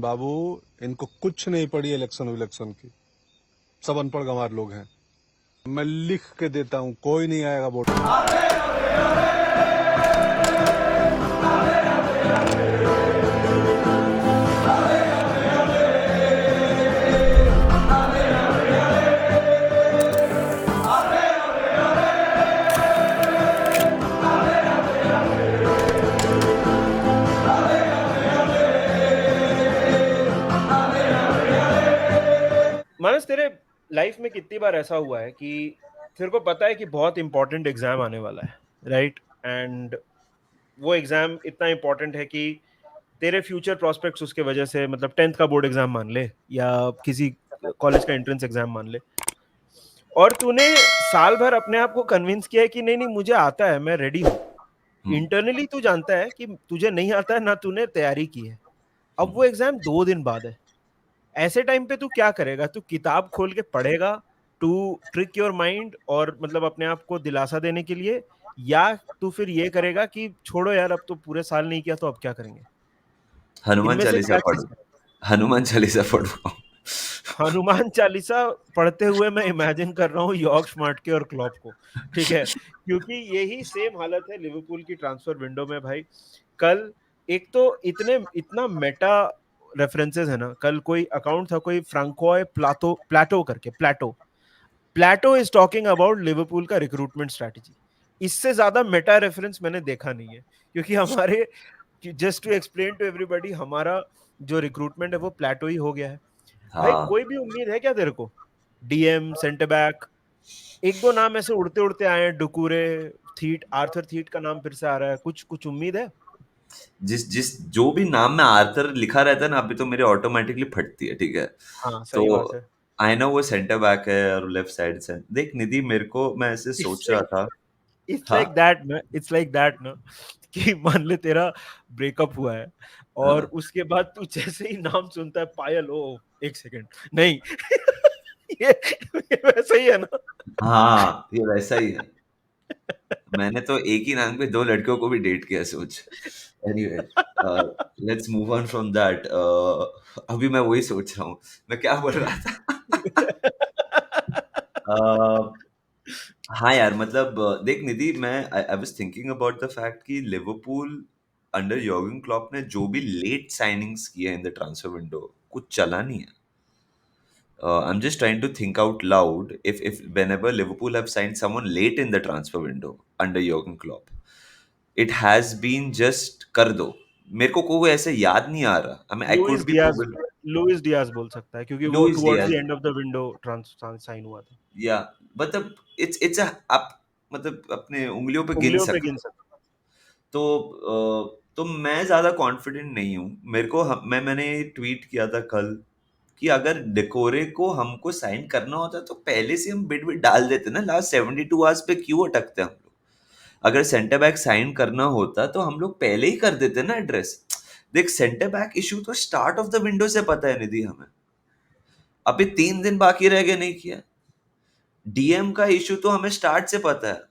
बाबू, इनको कुछ नहीं पड़ी इलेक्शन विलेक्शन की। सब अनपढ़ गंवार लोग हैं। मैं लिख के देता हूँ, कोई नहीं आएगा वोट। मानस, तेरे लाइफ में कितनी बार ऐसा हुआ है कि तेरे को पता है कि बहुत इंपॉर्टेंट एग्जाम आने वाला है, राइट? एंड वो एग्जाम इतना इंपॉर्टेंट है कि तेरे फ्यूचर प्रोस्पेक्ट्स उसके वजह से, मतलब 10th का बोर्ड एग्जाम मान ले या किसी कॉलेज का एंट्रेंस एग्जाम मान ले, और तूने साल भर अपने आप को कन्विंस किया है कि नहीं नहीं मुझे आता है, मैं रेडी हूँ। इंटरनली तू जानता है कि तुझे नहीं आता है, ना तूने तैयारी की है। अब वो एग्जाम 2 दिन बाद है। ऐसे टाइम पे तू क्या करेगा? तू किताब खोल के पढ़ेगा टू ट्रिक योर माइंड और मतलब अपने आप को दिलासा देने के लिए, या तू फिर ये करेगा कि छोड़ो यार, अब तो पूरे साल नहीं किया तो अब क्या करेंगे? हनुमान इनमें से चालीसा क्या पढ़ो। चीज करेगा? हनुमान चालीसा पढ़ो। हनुमान चालीसा पढ़ते हुए मैं इमेजिन कर रहा हूँ यॉर्क स्मार्ट के और क्लॉप को, ठीक है? क्योंकि यही सेम हालत है लिवरपूल की ट्रांसफर विंडो में भाई। कल एक तो इतने इतना मेटा रेफरेंसेस है ना। कल कोई अकाउंट था, कोई फ्रांकोय प्लाटो प्लाटो करके, Plato Plato is talking about Liverpool का रिक्रूटमेंट स्ट्रैटेजी। इससे ज्यादा मेटा रेफरेंस मैंने देखा नहीं है। क्योंकि हमारे, just to explain to everybody, हमारा जो रिक्रूटमेंट है वो प्लेटो ही हो गया है। भाई हाँ, कोई भी उम्मीद है क्या तेरे को? डीएम, सेंटर बैक, एक दो नाम ऐसे उड़ते उड़ते आए हैं, डुकूरे, थीट, आर्थर थीट का नाम फिर से आ रहा है। कुछ कुछ उम्मीद है? जिस जिस जो भी नाम में आर्थर लिखा रहता है ना, अभी तो मेरे ऑटोमेटिकली फटती है, ठीक है। हाँ, तो सही बात है। आई नो वो सेंटर बैक है और लेफ्ट साइड से देख निधि, मेरे को मैं ऐसे सोच रहा था। इट्स हाँ, लाइक दैट ना, इट्स लाइक दैट ना, कि मान ले तेरा ब्रेकअप हुआ है और हाँ, उसके बाद तू जैसे ही नाम सुनता है पायल, ओ एक सेकंड, नहीं ये, ये वैसे ही है ना। हाँ, ये वैसा ही है। मैंने तो एक ही नाम पे दो लड़कियों को भी डेट किया, सोच। Anyway, let's move on from that. अभी मैं वही सोच रहा हूँ, मैं क्या बोल रहा था। अ, हाँ यार, मतलब देख निधि, मैं I was thinking about the fact कि लिवरपूल अंडर योर्गन क्लॉप ने जो भी लेट साइनिंग्स किए इन द ट्रांसफर विंडो, कुछ चला नहीं है। I'm just trying to think out loud, if whenever Liverpool have signed someone late in the transfer window under Jurgen Klopp, it has been just कर दो। मेरे को कोई ऐसे याद नहीं आ रहा। I mean, I Luis could be Diaz, proven Luis Diaz बोल सकता है क्योंकि वो Luis towards the Diaz, end of the window trans sign हुआ था। या मतलब इट्स अ आप मतलब अपने उंगलियों पे गिन उंगलियों पे गिन सकते हो। सकता। तो तो मैं ज्यादा कॉन्फिडेंट नहीं हूँ। मेरे को मैंने ट्वीट किया था कल कि अगर डेकोरे को हमको साइन करना होता तो पहले से हम बिड बिड डाल देते ना, लास्ट 72 आवर्स पे क्यों अटकते हैं हम लोग। अगर सेंटर बैक साइन करना होता तो हम लोग पहले ही कर देते ना एड्रेस। देख, सेंटर बैक इशू तो स्टार्ट ऑफ द विंडो से पता है निधि हमें, अभी 3 दिन बाकी रह गए नहीं किया। डीएम का इशू तो हमें स्टार्ट से पता है।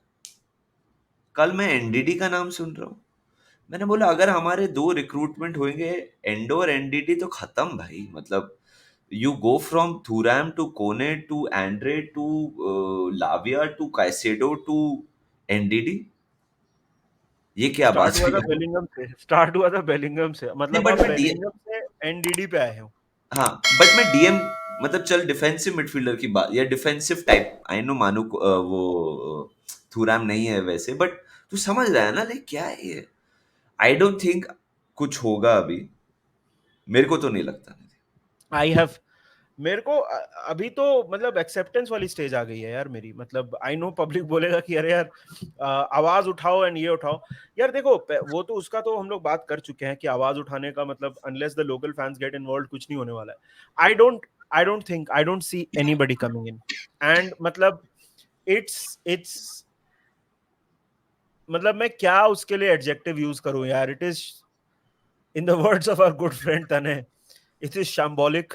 कल मैं एनडीडी का नाम सुन रहा हूँ। मैंने बोला अगर हमारे दो रिक्रूटमेंट होंगे, एंडो और एनडीडी, तो खत्म भाई। मतलब you go from Thuram to Kone to Andre to Lavia to Caicedo to Ndidi. ये क्या स्टार्ट बात हुआ हुई था यार? बेलिंगम से, स्टार्ट हुआ था बेलिंगम से, नहीं मतलब बट आप मैं डी बेलिंगम से एनडीडी पे आए हो। हाँ, बट मैं डीएम, मतलब चल डिफेंसिव मिडफील्डर की बात या डिफेंसिव टाइप, आई नो मानू वो थुरैम नहीं है वैसे, बट तू समझ रहा है ना, लाइक क्या है ये। आई डोंट थिंक कुछ होगा अभी, मेरे को तो नहीं लगता। आई हैव, मेरे को अभी तो मतलब एक्सेप्टेंस वाली स्टेज आ गई है यार मेरी। मतलब आई नो पब्लिक बोलेगा कि अरे यार आवाज उठाओ एंड ये उठाओ। यार देखो, वो तो उसका तो हम लोग बात कर चुके हैं कि आवाज उठाने का मतलब unless the local fans get involve कुछ नहीं होने वाला है। I don't think, I don't see anybody coming in. And मतलब इट्स मतलब मैं क्या उसके लिए एडजेक्टिव यूज करूं यार? It is, in the words of our good friend तने, it is shambolic.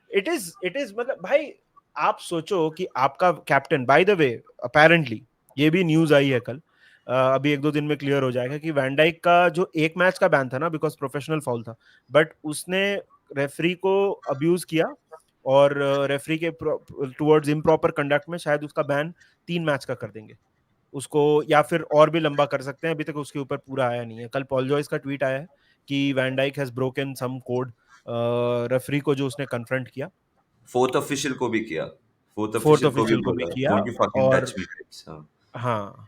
It is मतलब भाई, आप सोचो कि आपका captain, by the way, apparently ये भी न्यूज आई है कल, अभी एक दो दिन में क्लियर हो जाएगा कि वैन डाइक का जो एक मैच का बैन था ना बिकॉज प्रोफेशनल फाउल था, बट उसने रेफरी को अब्यूज किया और रेफरी के टुवर्ड्स इम्प्रॉपर कंडक्ट में शायद उसका बैन 3 मैच का कर देंगे उसको, या फिर और भी लंबा कर सकते हैं। अभी तक उसके ऊपर पूरा आया नहीं है। कल पॉल जॉयस का ट्वीट आया है कि Van Dijk has broken some code referee को जो उसने कन्फ्रंट किया, फोर्थ ऑफिशियल को भी किया, फोर्थ फोर्थ ऑफिशियल को भी ऑफिशियल को भी बोला किया। डोंट यू फकिंग और टच मी टिप्स। हाँ हाँ,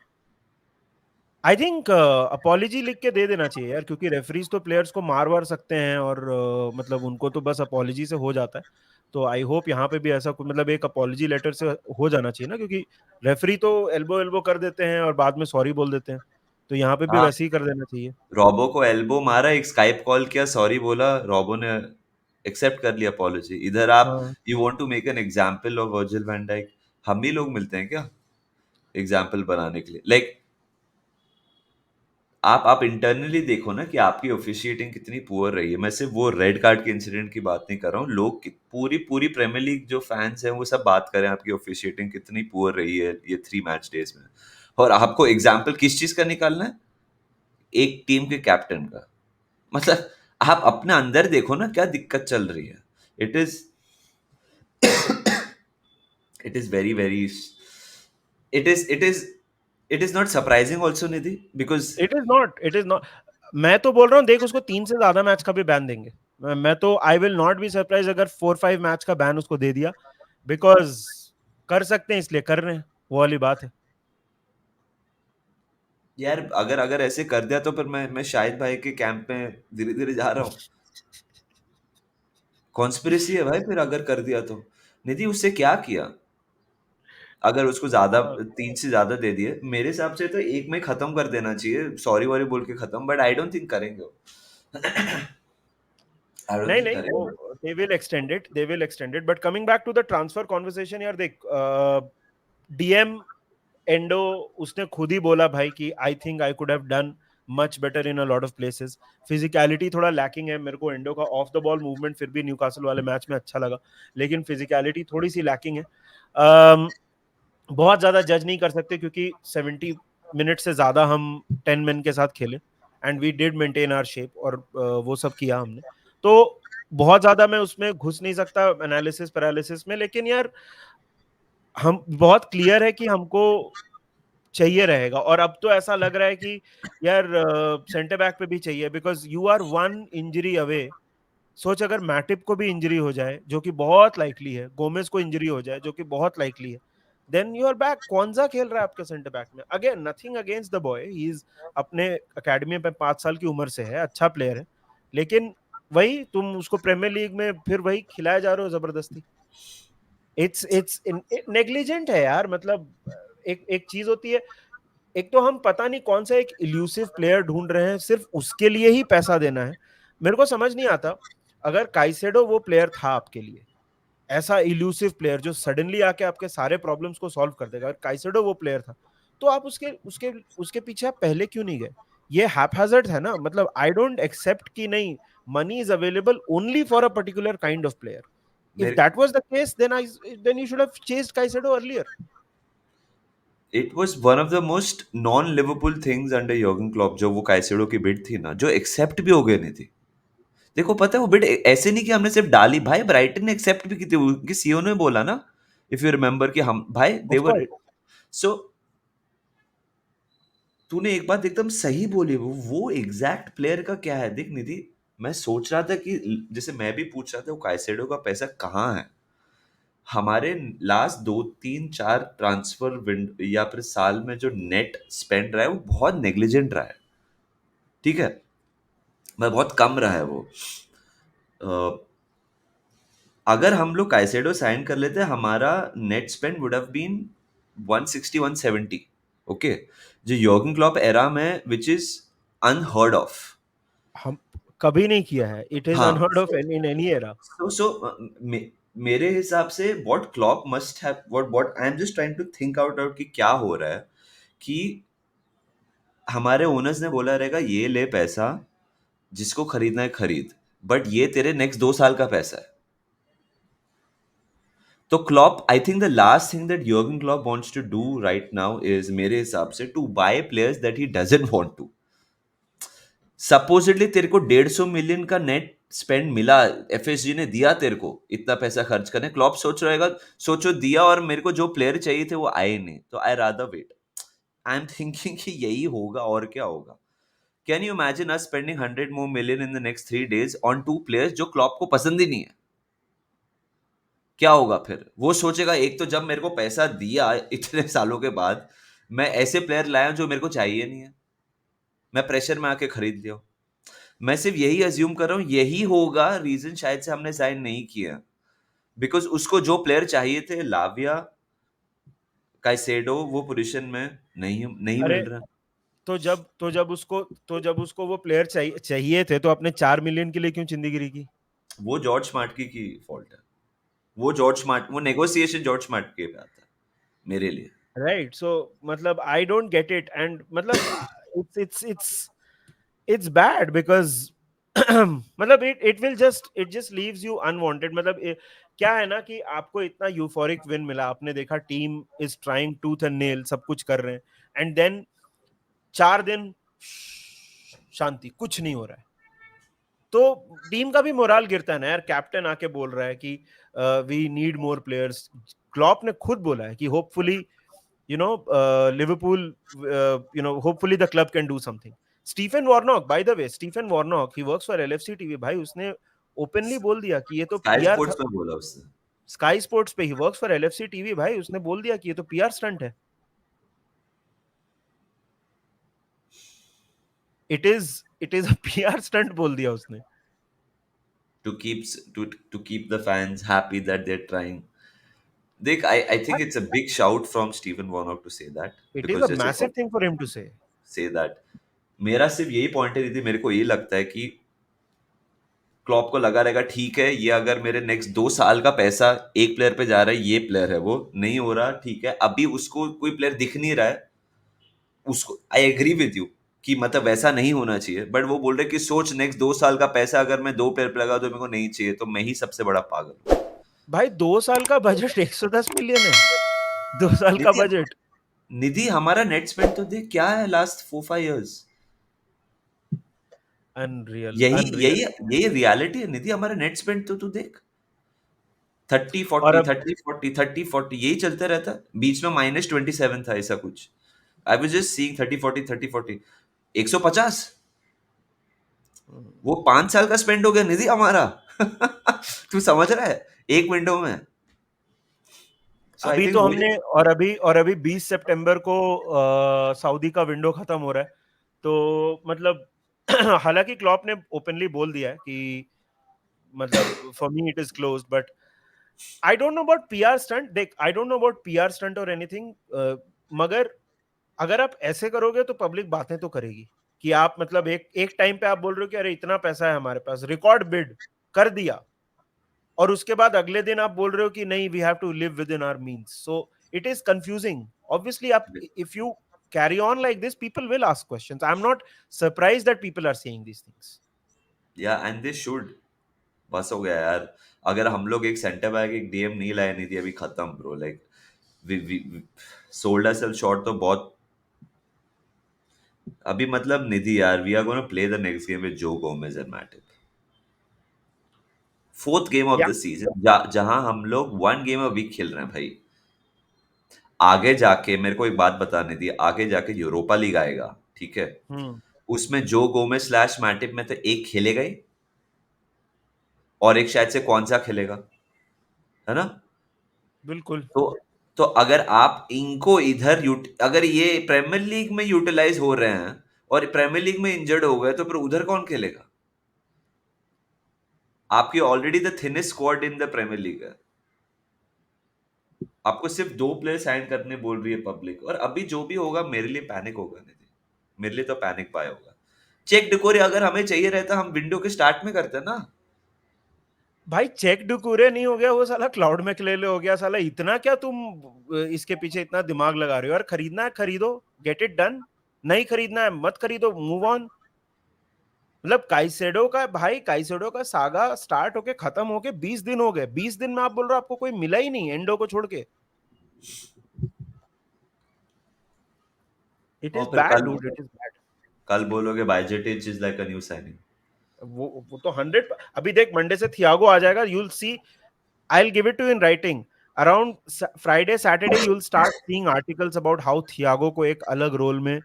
आई थिंक अपॉलॉजी लिख के दे देना चाहिए यार, क्योंकि रेफरीज तो प्लेयर्स को मार वार सकते हैं और मतलब उनको तो बस अपॉलॉजी से हो जाता है। तो आई होप यहाँ पे भी ऐसा कुछ, मतलब एक अपॉलॉजी लेटर से हो जाना चाहिए ना, क्योंकि रेफरी तो एल्बो एल्बो कर देते हैं और बाद में सॉरी बोल देते हैं। तो यहाँ पे भी हाँ, वैसे ही कर देना चाहिए। रॉबो को एल्बो मारा, एक स्काइप कॉल किया, सॉरी बोला, रॉबो ने एक्सेप्ट कर लिया अपॉलॉजी। इधर आप हाँ, you want to make an example of Virgil Van Dijk, हम ही लोग मिलते हैं क्या एग्जाम्पल बनाने के लिए? लाइक आप इंटरनली देखो ना कि आपकी ऑफिशिएटिंग कितनी पुअर रही है। मैं सिर्फ वो रेड कार्ड के इंसिडेंट की बात नहीं कर रहा हूँ, लोग पूरी पूरी प्रीमियर लीग जो फैंस हैं वो सब बात करें आपकी ऑफिशिएटिंग कितनी पुअर रही है ये 3 मैच डेज में। और आपको एग्जाम्पल किस चीज का निकालना है? एक टीम के कैप्टन का। मतलब आप अपने अंदर देखो ना क्या दिक्कत चल रही है। It is it is very very it is not surprising also Nidhi, because it is not. मैं तो बोल रहा हूँ, देख उसको 3 से ज्यादा मैच का भी बैन देंगे। मैं तो I will not be surprise अगर 4-5 मैच का बैन उसको दे दिया, बिकॉज कर सकते हैं इसलिए कर रहे हैं, वो वाली बात है। यार अगर अगर ऐसे कर दिया तो फिर मैं शाहिद भाई के कैंप में धीरे धीरे जा रहा हूँ। कॉन्स्पिरेसी है भाई फिर अगर कर दिया तो। निधि उससे क्या किया? अगर उसको ज्यादा हाँ। 3 से ज्यादा दे दिए, मेरे हिसाब से तो एक में खत्म कर देना चाहिए, सॉरी वॉरी बोल के खत्म। बट आई डोंट थिंक करेंगे वो। आई डोंट नहीं थिंक नहीं, करेंगे। वो they will extend it but coming back to the transfer conversation यार, देख डीएम एंडो उसने खुद ही बोला भाई कि I think I could have done much better in a lot of places. Physicality थोड़ा लैकिंग है। मेरे को एंडो का ऑफ द बॉल मूवमेंट फिर भी न्यूकासल वाले मैच में अच्छा लगा, लेकिन फिजिकलिटी थोड़ी सी लैकिंग है। बहुत ज्यादा जज नहीं कर सकते क्योंकि 70 मिनट से ज्यादा हम 10 मैन के साथ खेले and we did maintain our shape, और वो सब किया हमने। तो बहुत ज्यादा मैं उसमें घुस नहीं सकता एनालिसिस पैरालिसिस में, लेकिन यार हम बहुत क्लियर है कि हमको चाहिए रहेगा, और अब तो ऐसा लग रहा है कि यार सेंटर बैक पे भी चाहिए, because you are 1 injury away. सोच अगर मैटिप को भी इंजरी हो जाए जो कि बहुत लाइकली है, गोमेज को इंजरी हो जाए जो कि बहुत लाइकली है, देन यू आर बैक। कौनसा खेल रहा है आपके सेंटर बैक में? Again nothing against the boy, he is अपने अकेडमी में 5 साल की उम्र से है, अच्छा प्लेयर है, लेकिन वही तुम उसको प्रीमियर लीग में फिर वही खिलाए जा रहे हो जबरदस्ती। इट्स नेग्लिजेंट है यार। मतलब एक एक चीज होती है, एक तो हम पता नहीं कौन सा एक इल्यूसिव प्लेयर ढूंढ रहे हैं, सिर्फ उसके लिए ही पैसा देना है। मेरे को समझ नहीं आता, अगर काइसेडो वो प्लेयर था आपके लिए, ऐसा इल्यूसिव प्लेयर जो सडनली आके आपके सारे प्रॉब्लम्स को सॉल्व कर देगा, अगर काइसेडो वो प्लेयर था, तो आप उसके उसके उसके पीछे आप पहले क्यों नहीं गए? ये हैपहैजर्ड है ना। मतलब आई डोंट एक्सेप्ट कि नहीं, money is available only for a particular kind of player. If मेरे that was the case, then you should have chased Caicedo earlier. It was one of the most non Liverpool things under Jurgen Klopp, जो वो Caicedo की bid थी ना, जो accept भी हो गई नहीं थी। देखो पता है वो बिड ऐसे नहीं कि हमने सिर्फ डाली भाई, ब्राइटन ने एक्सेप्ट भी की थी। उनके सीईओ ने बोला ना, इफ यू रिमेंबर, कि हम भाई देवर। सो तूने एक बात एकदम सही बोली, वो एग्जैक्ट प्लेयर का क्या है देख निधि। मैं सोच रहा था कि जैसे मैं भी पूछ रहा था वो काइसेडो का पैसा कहाँ है। हमारे लास्ट 2 3 4 ट्रांसफर विंड या फिर साल में जो नेट स्पेंड रहा है वो बहुत नेग्लिजेंट रहा है। ठीक है, मैं बहुत कम रहा है वो। अ, अगर हम लोग काइसेडो साइन कर लेते, हमारा net spend would have been 160 170। Okay, जो योर्गन क्लॉप एरा में, विच इज अनहर्ड ऑफ। हम कभी नहीं किया है। इट इज हाँ, unheard of in any era. मेरे हिसाब से what Klopp must have, what I am just trying to think out out कि क्या हो रहा है, कि हमारे ओनर्स ने बोला रहेगा ये ले पैसा, जिसको खरीदना है खरीद, बट ये तेरे नेक्स्ट 2 साल का पैसा है। तो Klopp, I think the last thing that Jurgen Klopp wants to do right now is, मेरे हिसाब से, to buy players that he doesn't want to. Supposedly तेरे को 150 मिलियन का नेट स्पेंड मिला, एफएसजी ने दिया तेरे को इतना पैसा खर्च करने, क्लॉप सोच रहेगा, सोचो दिया और मेरे को जो प्लेयर चाहिए थे वो आए नहीं, तो I rather wait. I am thinking कि यही होगा और क्या होगा। Can you imagine us spending 100 more million in the next 3 days on two players जो क्लॉप को पसंद ही नहीं है? क्या होगा फिर? वो सोचेगा एक तो जब मेरे को पैसा दिया इतने सालों के बाद, मैं ऐसे प्लेयर लाया जो मेरे को चाहिए नहीं है, मैं प्रेशर में आके खरीद लिया। मैं सिर्फ यही अज्यूम कर रहा हूँ, यही होगा रीजन शायद से हमने साइन नहीं किया, बिकॉज उसको जो प्लेयर चाहिए थे, लाविया, काइसेडो, वो पोजीशन में नहीं नहीं अरे मिल रहा। तो जब उसको वो प्लेयर चाहिए चाहिए थे तो अपने 4 मिलियन के लिए क्यों चिंदीगिरी की? वो जॉर्ज स्मार्ट की फॉल्ट है। वो जॉर्ज स्मार्ट, वो नेगोशिएशन जॉर्ज स्मार्ट के पे आता है मेरे लिए। राइट, सो मतलब I don't get it, and मतलब it's bad because मतलब it just leaves you unwanted। मतलब क्या है ना कि आपको इतना यूफोरिक विन मिला, आपने देखा team is trying tooth and nail, सब कुछ कर रहे हैं, एंड देन 4 दिन शांति, कुछ नहीं हो रहा है, तो टीम का भी मोराल गिरता है ना यार। कैप्टन आके बोल रहा है कि we need more players. Klopp ने खुद बोला है कि hopefully Liverpool, hopefully the club can do something. Stephen Warnock, by the way, Stephen Warnock, he works for LFC TV, भाई उसने ओपनली बोल दिया कि ये तो स्काई पीआर था। स्पोर्ट्स में बोला उसने। स्काई स्पोर्ट्स पे, he works for LFC TV, भाई उसने बोल दिया कि ये तो पीआर स्टंट है। It is a PR stunt बोल दिया उसने। to keep to keep the fans happy that they're trying. देख, I think it's a big shout from Stephen Warnock to say that, it is because a जैसे massive thing for him to say. say that, मेरा सिर्फ यही point है, मेरे को ये लगता है कि क्लॉप को लगा रहेगा ठीक है, ये अगर मेरे नेक्स्ट 2 साल का पैसा एक प्लेयर पे जा रहा है, ये प्लेयर है वो नहीं हो रहा, ठीक है, अभी उसको कोई प्लेयर दिख नहीं रहा है, उसको आई एग्री विद यू कि मतलब वैसा नहीं होना चाहिए, बट वो बोल रहे कि सोच नेक्स्ट 2 साल का पैसा अगर मैं 2 प्लेयर पे लगा तो मेरे को नहीं चाहिए, तो मैं ही सबसे बड़ा पागल हूँ। भाई 2 साल का बजट 110 मिलियन है, 2 साल का निधि, बजट। निधि हमारा नेट स्पेंड तो देख क्या है लास्ट 4-5 years। अनरियल, यही अनरियल। यही यही रियलिटी है निधि, हमारा नेट स्पेंड तो तू देख, 30 और 40 अब 30 40 30 40 यही चलता रहता है, बीच में -27 था ऐसा कुछ। आई वाज जस्ट सीइंग 30 40 150, वो 5 साल का स्पेंड हो गया निधि हमारा। तू समझ रहा है, एक विंडो में। सो आई अभी थिंक तो वो, हमने, और अभी 20 सितंबर को सऊदी का विंडो खत्म हो रहा है, तो मतलब हालांकि क्लॉप ने ओपनली बोल दिया है कि मतलब for me it is close, but I don't know about PR stunt. देख, I don't know about PR stunt और एनीथिंग, मगर अगर आप ऐसे करोगे तो पब्लिक बातें तो करेगी कि आप मतलब एक एक टाइम पे आप बोल रहे हो कि अरे इतना पैसा है हमारे पास, रिकॉर्ड बिड कर दिया, और उसके बाद अगले दिन आप बोल रहे हो कि नहीं, we have to live with in our means. So it is confusing obviously. आप if you carry on like this, people will ask questions. I am not surprised that people are saying these things. या and they should, बस हो गया यार। अगर हम लोग एक सेंटर बैक एक डीएम नहीं लाए निधि, अभी खत्म bro, like we sold ourselves short तो बहुत। अभी मतलब निधि यार, we are gonna play the next game with Joe Gomez and Matip, fourth game of या द सीजन, जहां हम लोग 1 गेम अ वीक खेल रहे हैं भाई। आगे जाके मेरे को एक बात बताने दी, आगे जाके यूरोपा लीग आएगा, ठीक है, हम्म, उसमें जो गोमेज स्लैश मैटिप में तो एक खेलेगा ही, और एक शायद से कौन सा खेलेगा, है ना? बिल्कुल। तो अगर आप इनको इधर अगर ये प्रीमियर लीग में यूटिलाइज हो रहे हैं और प्रीमियर लीग में इंजर्ड हो गए, तो फिर उधर कौन खेलेगा? आपकी already the thinnest squad in the Premier League है, आपको सिर्फ 2 प्लेयर साइन करने बोल रही है पब्लिक, और अभी जो भी होगा मेरे लिए पैनिक होगा निधि, मेरे लिए तो पैनिक बाय होगा। चेक डिकोरे अगर हमें चाहिए रहता, हम विंडो के स्टार्ट में करते ना। भाई चेक डुकूरे नहीं हो गया, वो साला क्लाउड मैकलेले हो गया। साला इतना क्या तुम इसके पीछे इतना दिमाग लगा रहे हो यार? खरीदना है खरीदो, गेट इट डन। नहीं खरीदना है मत खरीदो, मूव ऑन। मतलब काइसेडो का, भाई काइसेडो का सागा स्टार्ट होके खत्म होके 20 दिन हो गए, 20 दिन में आप बोल रहे हो आपको कोई मिला ही नहीं एंडो को छोड़ के। इट और इज फिर bad dude, it is bad. कल बोलोगे Bajcetic is like a new signing. वो तो 100। अभी देख मंडे से थियागो आ जाएगा, you'll see, I'll give it to you in writing. Around Friday, Saturday, you'll start seeing articles about how Thiago को एक अलग रोल में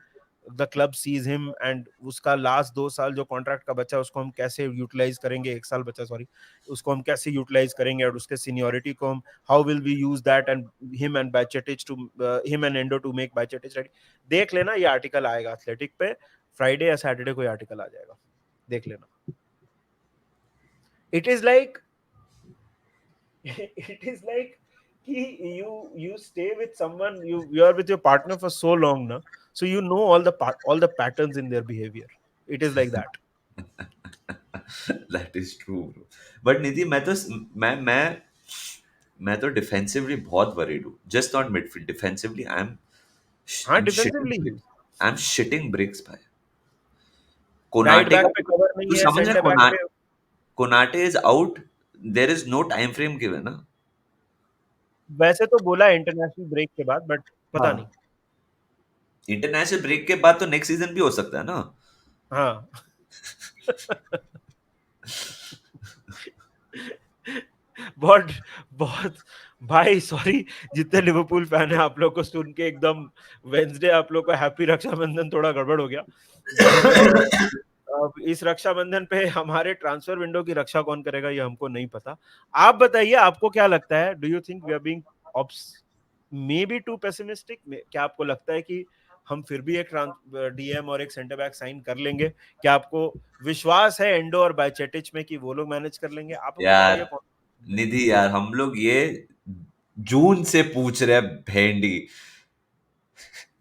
the club sees him, and उसका लास्ट 2 साल जो कॉन्ट्रैक्ट का बचा है उसको हम कैसे यूटिलाइज करेंगे, 1 साल बचा सॉरी, उसको हम कैसे यूटिलाइज करेंगे, और उसके सीनियोरिटी को हम how will we use that and him and Bajcetic to him and Endo to make Bajcetic ready. देख लेना, ये आर्टिकल आएगा एथलेटिक पे, फ्राइडे या सैटरडे को ये आर्टिकल आ जाएगा, देख लेना। It is like it is like कि you stay with someone, you are with your partner for so long now, so you know all the patterns in their behavior. It is like that. That is true, bro. But Nidhi मैं तो defensively बहुत worried हूँ, just not midfield, defensively हाँ, defensively I am shitting bricks भाई। Right Konate back का पे cover तू नहीं है, समझ सेंटर रहा बैक है, पे Konate is out, there is no time frame given ना। वैसे तो बोला इंटरनेशनल ब्रेक के बाद, बट पता नहीं। हाँ, इंटरनेशनल ब्रेक के बाद तो नेक्स्ट सीजन भी हो सकता है ना। हाँ बहुत बहुत भाई सॉरी, जितने लिवरपूल फैन है आप लोग को सुन के एकदम वेंसडे आप लोग को हैप्पी रक्षाबंधन थोड़ा गड़बड़ हो गया, बट अब इस रक्षाबंधन पे हमारे ट्रांसफर विंडो की रक्षा कौन करेगा ये हमको नहीं पता। आप बताइए, आपको क्या लगता है, do you think we are being maybe too pessimistic? क्या आपको लगता है कि हम फिर भी एक डीएम और एक सेंटर बैक साइन कर लेंगे? क्या आपको विश्वास है एंडो और Bajcetic में कि वो लोग मैनेज कर लेंगे? आप हमको बताइए। यार निधि यार, हम लोग ये जून से पूछ रहे हैं भेंडी,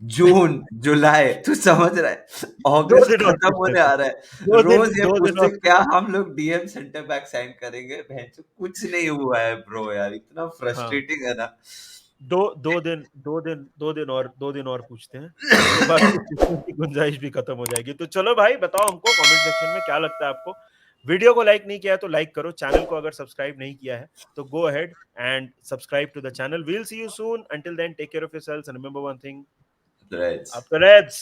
जून जुलाई, तू समझ रहा है, 2 अगस्त दिन और खत्म पूछते होने आ हैं, रहा है, 2 दिन रोज ये 2 दिन पूछते और क्या हम लोग डीएम सेंटर बैक साइन करेंगे, भैंसो कुछ नहीं हुआ है ब्रो यार, इतना हाँ, फ्रस्ट्रेटिंग है ना। 2 दिन और पूछते हैं, उसके बाद फिर पूछने की गुंजाइश भी खत्म हो जाएगी। तो चलो भाई, बताओ हमको कमेंट सेक्शन में क्या लगता है आपको। वीडियो को लाइक नहीं किया है तो लाइक करो, चैनल को अगर सब्सक्राइब नहीं किया है तो go ahead and subscribe to the channel. We will see you soon, until then take care of yourselves and remember one thing, Reds. up the Reds!